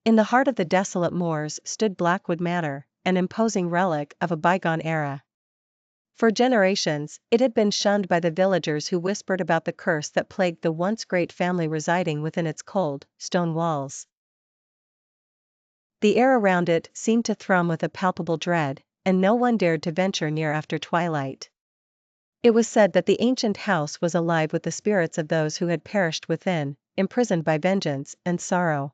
In the heart of the desolate moors stood Blackwood Manor, an imposing relic of a bygone era. For generations, it had been shunned by the villagers who whispered about the curse that plagued the once great family residing within its cold, stone walls. The air around it seemed to thrum with a palpable dread, and no one dared to venture near after twilight. It was said that the ancient house was alive with the spirits of those who had perished within, imprisoned by vengeance and sorrow.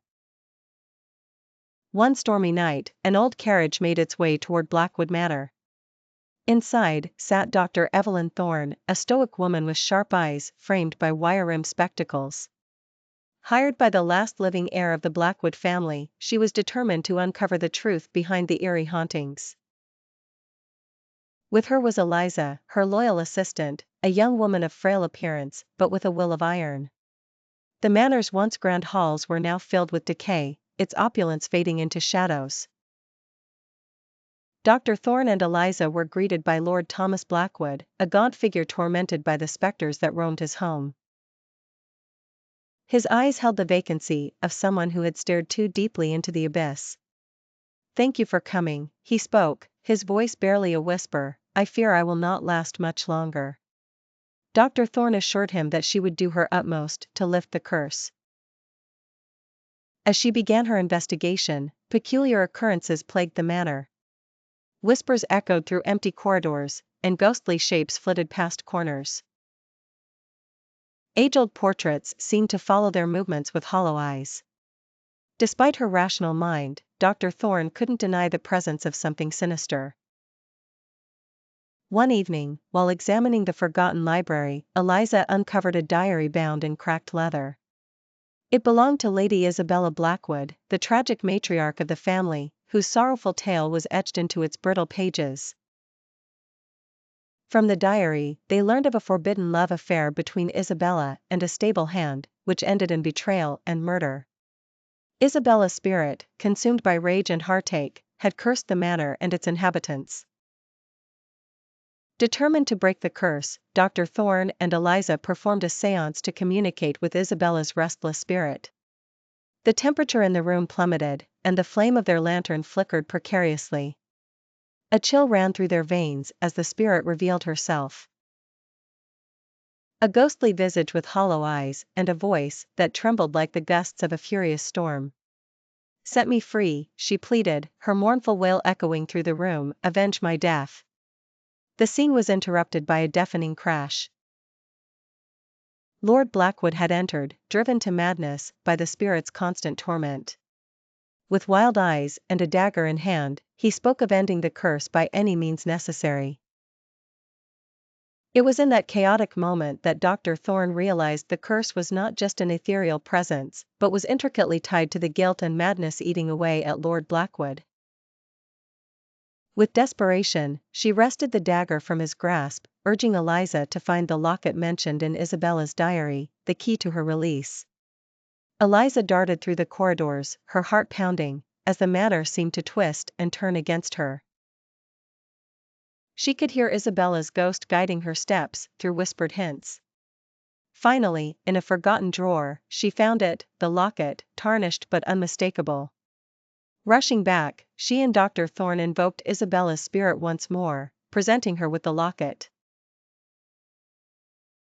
One stormy night, an old carriage made its way toward Blackwood Manor. Inside sat Dr. Evelyn Thorne, a stoic woman with sharp eyes framed by wire-rimmed spectacles. Hired by the last living heir of the Blackwood family, she was determined to uncover the truth behind the eerie hauntings. With her was Eliza, her loyal assistant, a young woman of frail appearance, but with a will of iron. The manor's once grand halls were now filled with decay, its opulence fading into shadows. Dr. Thorne and Eliza were greeted by Lord Thomas Blackwood, a gaunt figure tormented by the specters that roamed his home. His eyes held the vacancy of someone who had stared too deeply into the abyss. "Thank you for coming," he spoke, his voice barely a whisper. "I fear I will not last much longer." Dr. Thorne assured him that she would do her utmost to lift the curse. As she began her investigation, peculiar occurrences plagued the manor. Whispers echoed through empty corridors, and ghostly shapes flitted past corners. Age-old portraits seemed to follow their movements with hollow eyes. Despite her rational mind, Dr. Thorne couldn't deny the presence of something sinister. One evening, while examining the forgotten library, Eliza uncovered a diary bound in cracked leather. It belonged to Lady Isabella Blackwood, the tragic matriarch of the family, whose sorrowful tale was etched into its brittle pages. From the diary, they learned of a forbidden love affair between Isabella and a stable hand, which ended in betrayal and murder. Isabella's spirit, consumed by rage and heartache, had cursed the manor and its inhabitants. Determined to break the curse, Dr. Thorne and Eliza performed a séance to communicate with Isabella's restless spirit. The temperature in the room plummeted, and the flame of their lantern flickered precariously. A chill ran through their veins as the spirit revealed herself. A ghostly visage with hollow eyes, and a voice that trembled like the gusts of a furious storm. "Set me free," she pleaded, her mournful wail echoing through the room. "Avenge my death." The scene was interrupted by a deafening crash. Lord Blackwood had entered, driven to madness by the spirit's constant torment. With wild eyes and a dagger in hand, he spoke of ending the curse by any means necessary. It was in that chaotic moment that Dr. Thorne realized the curse was not just an ethereal presence, but was intricately tied to the guilt and madness eating away at Lord Blackwood. With desperation, she wrested the dagger from his grasp, urging Eliza to find the locket mentioned in Isabella's diary, the key to her release. Eliza darted through the corridors, her heart pounding, as the manor seemed to twist and turn against her. She could hear Isabella's ghost guiding her steps through whispered hints. Finally, in a forgotten drawer, she found it, the locket, tarnished but unmistakable. Rushing back, she and Dr. Thorne invoked Isabella's spirit once more, presenting her with the locket.